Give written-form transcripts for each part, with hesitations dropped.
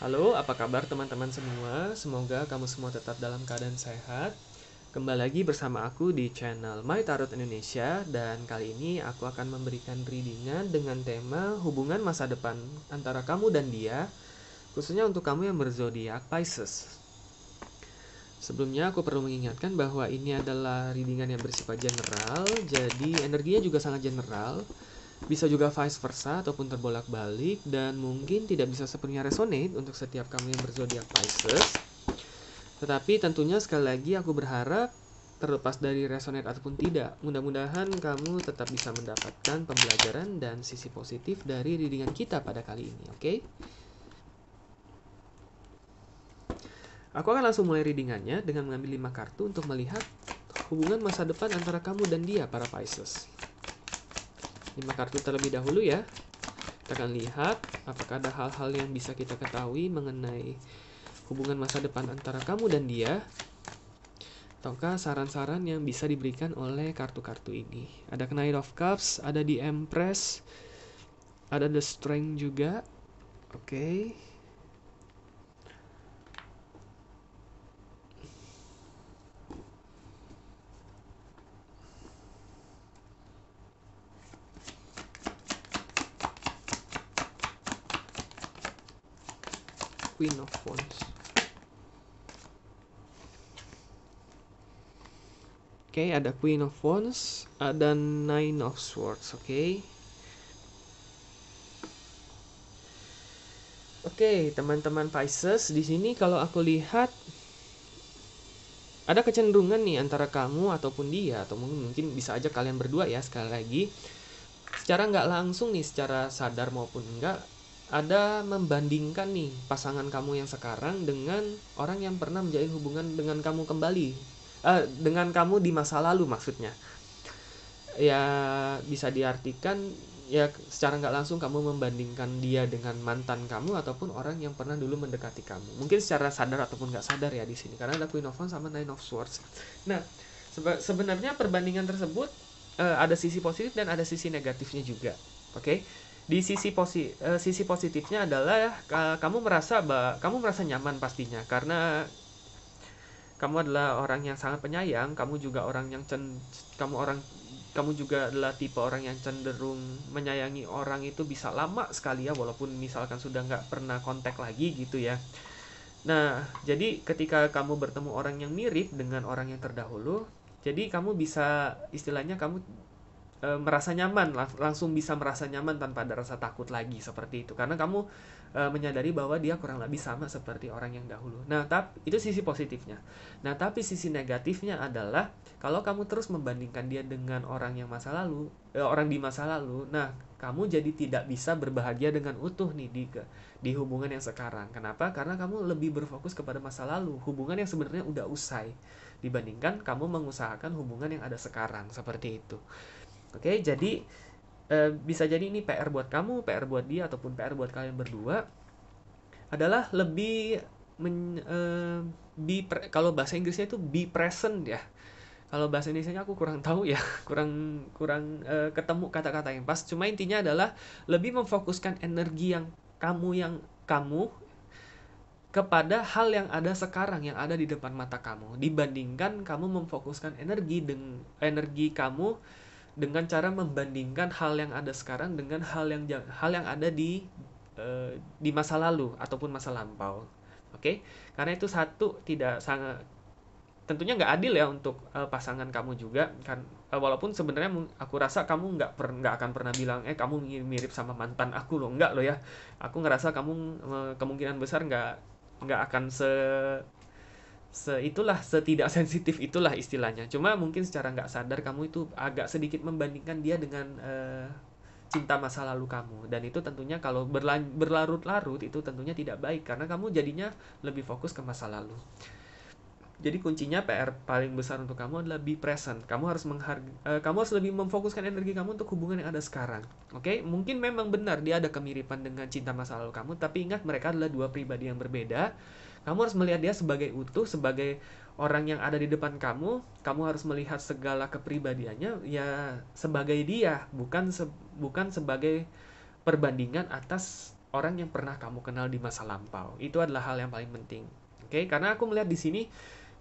Halo, apa kabar teman-teman semua? Semoga kamu semua tetap dalam keadaan sehat. Kembali lagi bersama aku di channel My Tarot Indonesia dan kali ini aku akan memberikan readingan dengan tema hubungan masa depan antara kamu dan dia, khususnya untuk kamu yang berzodiak Pisces. Sebelumnya aku perlu mengingatkan bahwa ini adalah readingan yang bersifat general, jadi energinya juga sangat general. Bisa juga vice versa ataupun terbolak-balik dan mungkin tidak bisa sepenuhnya resonate untuk setiap kamu yang berzodiak Pisces. Tetapi tentunya sekali lagi aku berharap terlepas dari resonate ataupun tidak, mudah-mudahan kamu tetap bisa mendapatkan pembelajaran dan sisi positif dari readingan kita pada kali ini, oke? Aku akan langsung mulai readingannya dengan mengambil 5 kartu untuk melihat hubungan masa depan antara kamu dan dia, para Pisces. 5 kartu terlebih dahulu ya. Kita akan lihat apakah ada hal-hal yang bisa kita ketahui mengenai hubungan masa depan antara kamu dan dia, ataukah saran-saran yang bisa diberikan oleh kartu-kartu ini. Ada Knight of Cups, ada The Empress, ada The Strength juga. Oke. Queen of Wands. Oke, ada Queen of Wands, ada Nine of Swords, oke. Oke, teman-teman Pisces, di sini kalau aku lihat ada kecenderungan nih antara kamu ataupun dia, atau mungkin bisa aja kalian berdua ya, sekali lagi. Secara nggak langsung nih, secara sadar maupun enggak, ada membandingkan nih pasangan kamu yang sekarang dengan orang yang pernah menjalin hubungan dengan kamu kembali. Dengan kamu di masa lalu maksudnya. Ya bisa diartikan ya secara nggak langsung kamu membandingkan dia dengan mantan kamu ataupun orang yang pernah dulu mendekati kamu. Mungkin secara sadar ataupun nggak sadar ya di sini karena ada Queen of Wands sama Nine of Swords. Nah, sebenarnya perbandingan tersebut ada sisi positif dan ada sisi negatifnya juga. Oke. Di sisi positifnya adalah kamu merasa nyaman pastinya karena kamu adalah orang yang sangat penyayang, kamu juga adalah tipe orang yang cenderung menyayangi orang itu bisa lama sekali ya, walaupun misalkan sudah nggak pernah kontak lagi gitu ya. Nah, jadi ketika kamu bertemu orang yang mirip dengan orang yang terdahulu, jadi kamu bisa istilahnya kamu merasa nyaman, langsung bisa merasa nyaman tanpa ada rasa takut lagi seperti itu. Karena kamu menyadari bahwa dia kurang lebih sama seperti orang yang dahulu. Nah, tapi itu sisi positifnya. Nah, tapi sisi negatifnya adalah kalau kamu terus membandingkan dia dengan orang yang masa lalu, orang di masa lalu, nah kamu jadi tidak bisa berbahagia dengan utuh nih di hubungan yang sekarang. Kenapa? Karena kamu lebih berfokus kepada masa lalu, hubungan yang sebenarnya udah usai dibandingkan kamu mengusahakan hubungan yang ada sekarang seperti itu. Oke, jadi bisa jadi ini PR buat kamu, PR buat dia ataupun PR buat kalian berdua adalah lebih kalau bahasa Inggrisnya itu be present ya. Kalau bahasa Indonesianya aku kurang tahu ya, kurang kurang ketemu kata-kata yang pas. Cuma intinya adalah lebih memfokuskan energi yang kamu kepada hal yang ada sekarang, yang ada di depan mata kamu, dibandingkan kamu memfokuskan energi kamu dengan cara membandingkan hal yang ada sekarang dengan hal yang ada di masa lalu ataupun masa lampau. Oke, karena itu satu tidak sangat tentunya nggak adil ya untuk pasangan kamu juga kan, walaupun sebenarnya aku rasa kamu nggak akan pernah bilang kamu mirip sama mantan aku loh, nggak loh ya. Aku ngerasa kamu kemungkinan besar nggak akan setidak sensitif itulah istilahnya. Cuma mungkin secara nggak sadar kamu itu agak sedikit membandingkan dia dengan cinta masa lalu kamu, dan itu tentunya kalau berlarut-larut itu tentunya tidak baik karena kamu jadinya lebih fokus ke masa lalu. Jadi kuncinya PR paling besar untuk kamu adalah be present. Kamu harus lebih memfokuskan energi kamu untuk hubungan yang ada sekarang. Oke, mungkin memang benar dia ada kemiripan dengan cinta masa lalu kamu, tapi ingat mereka adalah dua pribadi yang berbeda. Kamu harus melihat dia sebagai utuh, sebagai orang yang ada di depan kamu. Kamu harus melihat segala kepribadiannya ya sebagai dia, bukan sebagai perbandingan atas orang yang pernah kamu kenal di masa lampau. Itu adalah hal yang paling penting. Oke, karena aku melihat di sini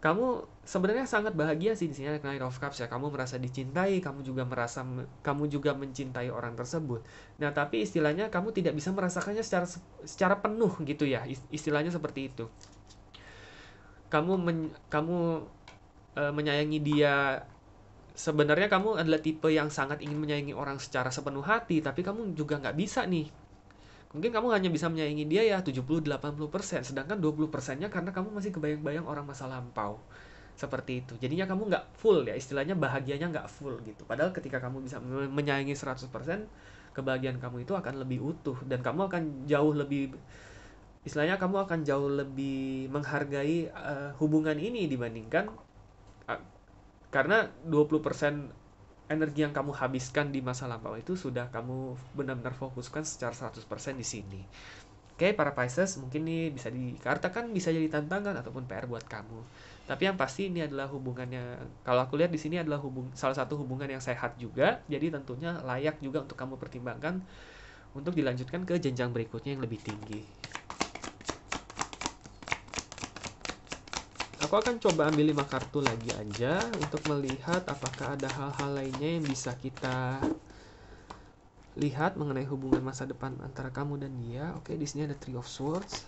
kamu sebenarnya sangat bahagia sih di sini ada Knight of Cups ya. Kamu merasa dicintai, kamu juga mencintai orang tersebut. Nah, tapi istilahnya kamu tidak bisa merasakannya secara penuh gitu ya. Istilahnya seperti itu. Kamu menyayangi dia. Sebenarnya kamu adalah tipe yang sangat ingin menyayangi orang secara sepenuh hati, tapi kamu juga nggak bisa nih. Mungkin kamu hanya bisa menyayangi dia ya 70-80%, sedangkan 20%-nya karena kamu masih kebayang-bayang orang masa lampau. Seperti itu. Jadinya kamu nggak full ya, istilahnya bahagianya nggak full gitu. Padahal ketika kamu bisa menyayangi 100%, kebahagiaan kamu itu akan lebih utuh dan kamu akan jauh lebih, istilahnya kamu akan jauh lebih menghargai hubungan ini dibandingkan karena 20% energi yang kamu habiskan di masa lampau itu sudah kamu benar-benar fokuskan secara 100% di sini. Oke, para Pisces, mungkin ini bisa dikatakan bisa jadi tantangan ataupun PR buat kamu. Tapi yang pasti ini adalah hubungannya, kalau aku lihat di sini adalah salah satu hubungan yang sehat juga, jadi tentunya layak juga untuk kamu pertimbangkan untuk dilanjutkan ke jenjang berikutnya yang lebih tinggi. Aku akan coba ambil 5 kartu lagi aja untuk melihat apakah ada hal-hal lainnya yang bisa kita lihat mengenai hubungan masa depan antara kamu dan dia. Oke, di sini ada Three of Swords.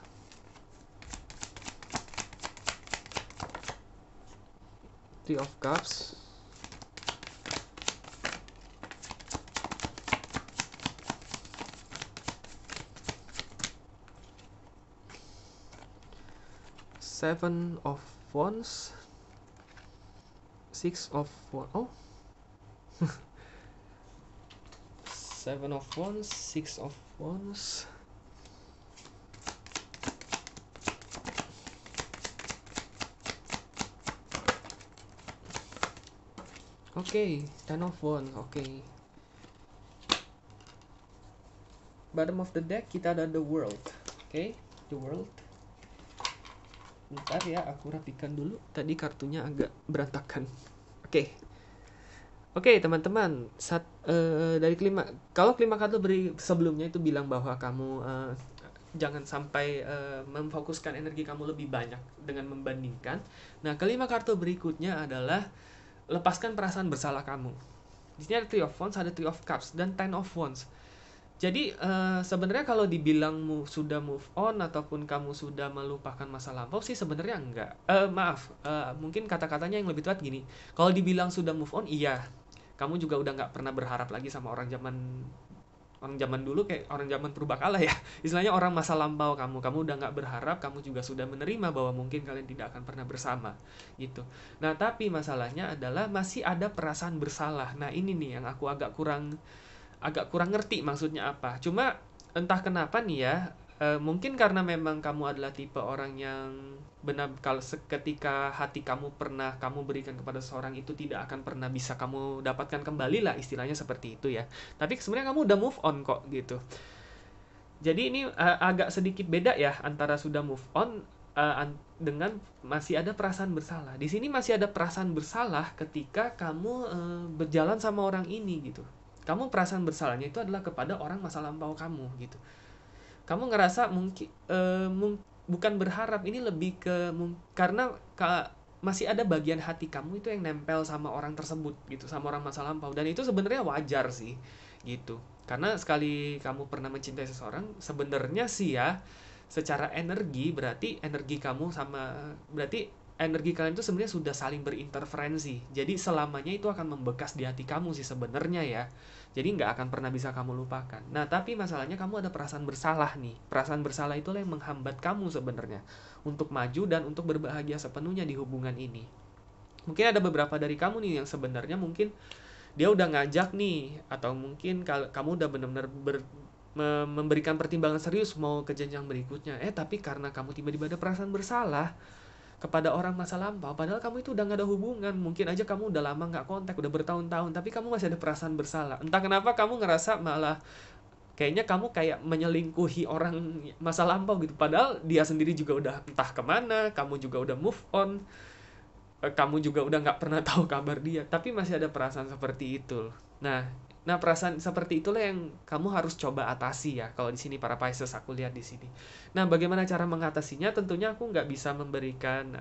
Three of Cups. Seven of Wands. Six of Wands. Oh. Seven of Wands, Six of Wands. Oke, Ten of Wands. Oke. Bottom of the deck kita ada The World. Oke, The World. Bentar ya, aku rapikan dulu. Tadi kartunya agak berantakan. Oke, teman-teman. Dari kalau kelima kartu sebelumnya itu bilang bahwa kamu jangan sampai memfokuskan energi kamu lebih banyak dengan membandingkan. Nah, kelima kartu berikutnya adalah lepaskan perasaan bersalah kamu. Di sini ada Three of Wands, ada Three of Cups, dan Ten of Wands. Jadi sebenarnya kalau dibilang sudah move on ataupun kamu sudah melupakan masa lampau sih sebenarnya enggak. Mungkin kata-katanya yang lebih tepat gini. Kalau dibilang sudah move on, iya. Kamu juga udah nggak pernah berharap lagi sama orang zaman dulu, kayak orang zaman purbakala ya. Istilahnya orang masa lampau kamu udah nggak berharap, kamu juga sudah menerima bahwa mungkin kalian tidak akan pernah bersama gitu. Nah, tapi masalahnya adalah masih ada perasaan bersalah. Nah, ini nih yang aku agak kurang ngerti maksudnya apa. Cuma entah kenapa nih ya, mungkin karena memang kamu adalah tipe orang yang benar, kalau ketika hati kamu pernah kamu berikan kepada seorang itu tidak akan pernah bisa kamu dapatkan kembali lah, istilahnya seperti itu ya. Tapi sebenarnya kamu udah move on kok gitu. Jadi ini agak sedikit beda ya antara sudah move on dengan masih ada perasaan bersalah. Di sini masih ada perasaan bersalah ketika kamu berjalan sama orang ini gitu. Kamu perasaan bersalahnya itu adalah kepada orang masa lampau kamu gitu. Kamu ngerasa mungkin bukan berharap, ini lebih ke karena masih ada bagian hati kamu itu yang nempel sama orang tersebut gitu, sama orang masa lampau, dan itu sebenarnya wajar sih gitu. Karena sekali kamu pernah mencintai seseorang, sebenarnya sih ya secara energi berarti energi kalian itu sebenarnya sudah saling berinterferensi. Jadi selamanya itu akan membekas di hati kamu sih sebenarnya ya. Jadi nggak akan pernah bisa kamu lupakan. Nah, tapi masalahnya kamu ada perasaan bersalah nih. Perasaan bersalah itulah yang menghambat kamu sebenarnya untuk maju dan untuk berbahagia sepenuhnya di hubungan ini. Mungkin ada beberapa dari kamu nih yang sebenarnya mungkin dia udah ngajak nih, atau mungkin kamu udah benar-benar memberikan pertimbangan serius mau ke jenjang berikutnya. Tapi karena kamu tiba-tiba ada perasaan bersalah kepada orang masa lampau, padahal kamu itu udah gak ada hubungan, mungkin aja kamu udah lama gak kontak, udah bertahun-tahun, tapi kamu masih ada perasaan bersalah. Entah kenapa kamu ngerasa malah kayaknya kamu kayak menyelingkuhi orang masa lampau gitu, padahal dia sendiri juga udah entah kemana, kamu juga udah move on, kamu juga udah gak pernah tahu kabar dia, tapi masih ada perasaan seperti itu. Nah, Nah, perasaan seperti itulah yang kamu harus coba atasi ya. Kalau di sini para Pisces aku lihat di sini. Nah, bagaimana cara mengatasinya? Tentunya aku nggak bisa memberikan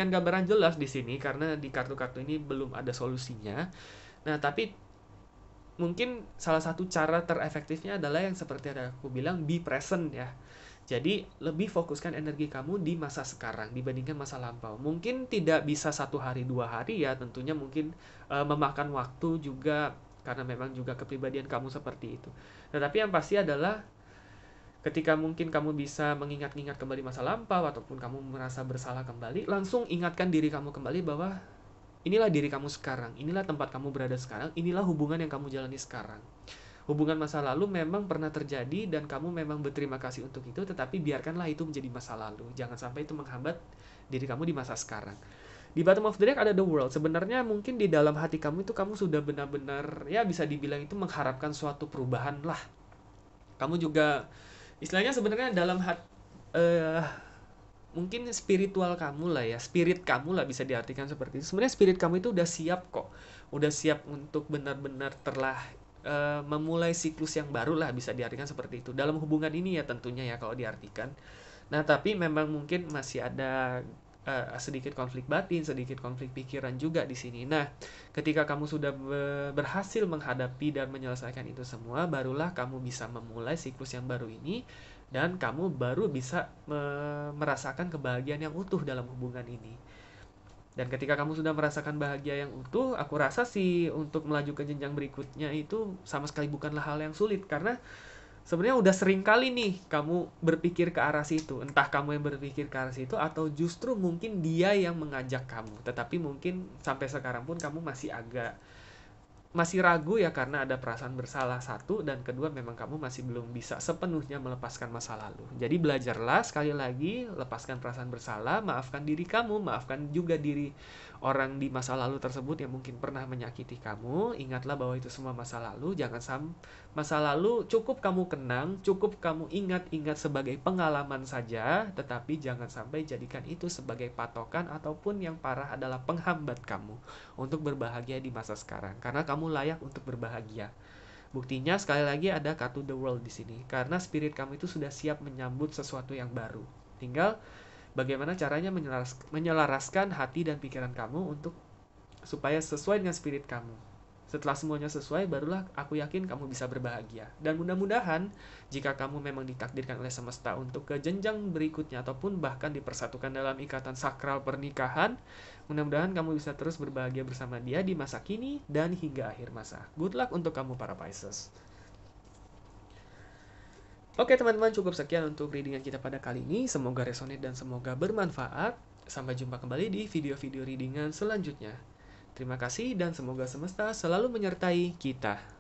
gambaran jelas di sini karena di kartu-kartu ini belum ada solusinya. Nah, tapi mungkin salah satu cara terefektifnya adalah yang seperti ada aku bilang, be present ya. Jadi lebih fokuskan energi kamu di masa sekarang dibandingkan masa lampau. Mungkin tidak bisa 1 hari 2 hari ya, tentunya mungkin memakan waktu juga karena memang juga kepribadian kamu seperti itu. Tetapi yang pasti adalah ketika mungkin kamu bisa mengingat-ingat kembali masa lampau ataupun kamu merasa bersalah kembali, langsung ingatkan diri kamu kembali bahwa inilah diri kamu sekarang, inilah tempat kamu berada sekarang, inilah hubungan yang kamu jalani sekarang. Hubungan masa lalu memang pernah terjadi dan kamu memang berterima kasih untuk itu, tetapi biarkanlah itu menjadi masa lalu. Jangan sampai itu menghambat diri kamu di masa sekarang. Di bottom of the deck ada the world. Sebenarnya mungkin di dalam hati kamu itu kamu sudah benar-benar ya bisa dibilang itu mengharapkan suatu perubahan lah. Kamu juga istilahnya sebenarnya dalam mungkin spiritual kamu lah ya, spirit kamu lah bisa diartikan seperti itu. Sebenarnya spirit kamu itu udah siap kok, udah siap untuk benar-benar memulai siklus yang baru lah, bisa diartikan seperti itu dalam hubungan ini ya tentunya ya kalau diartikan. Nah, tapi memang mungkin masih ada sedikit konflik batin, sedikit konflik pikiran juga di sini. Nah, ketika kamu sudah berhasil menghadapi dan menyelesaikan itu semua, barulah kamu bisa memulai siklus yang baru ini dan kamu baru bisa merasakan kebahagiaan yang utuh dalam hubungan ini. Dan ketika kamu sudah merasakan bahagia yang utuh, aku rasa sih untuk melaju ke jenjang berikutnya itu sama sekali bukanlah hal yang sulit karena sebenarnya udah sering kali nih kamu berpikir ke arah situ. Entah kamu yang berpikir ke arah situ atau justru mungkin dia yang mengajak kamu. Tetapi mungkin sampai sekarang pun kamu masih ragu ya karena ada perasaan bersalah satu dan kedua memang kamu masih belum bisa sepenuhnya melepaskan masa lalu. Jadi belajarlah sekali lagi, lepaskan perasaan bersalah, maafkan diri kamu, maafkan juga diri orang di masa lalu tersebut yang mungkin pernah menyakiti kamu. Ingatlah bahwa itu semua masa lalu, masa lalu cukup kamu kenang, cukup kamu ingat-ingat sebagai pengalaman saja, tetapi jangan sampai jadikan itu sebagai patokan ataupun yang parah adalah penghambat kamu untuk berbahagia di masa sekarang karena kamu layak untuk berbahagia. Buktinya sekali lagi ada kartu the world di sini karena spirit kamu itu sudah siap menyambut sesuatu yang baru. Tinggal bagaimana caranya menyelaraskan hati dan pikiran kamu untuk supaya sesuai dengan spirit kamu. Setelah semuanya sesuai, barulah aku yakin kamu bisa berbahagia. Dan mudah-mudahan, jika kamu memang ditakdirkan oleh semesta untuk ke jenjang berikutnya, ataupun bahkan dipersatukan dalam ikatan sakral pernikahan, mudah-mudahan kamu bisa terus berbahagia bersama dia di masa kini dan hingga akhir masa. Good luck untuk kamu para Pisces. Oke teman-teman, cukup sekian untuk readingan kita pada kali ini. Semoga resonate dan semoga bermanfaat. Sampai jumpa kembali di video-video readingan selanjutnya. Terima kasih dan semoga semesta selalu menyertai kita.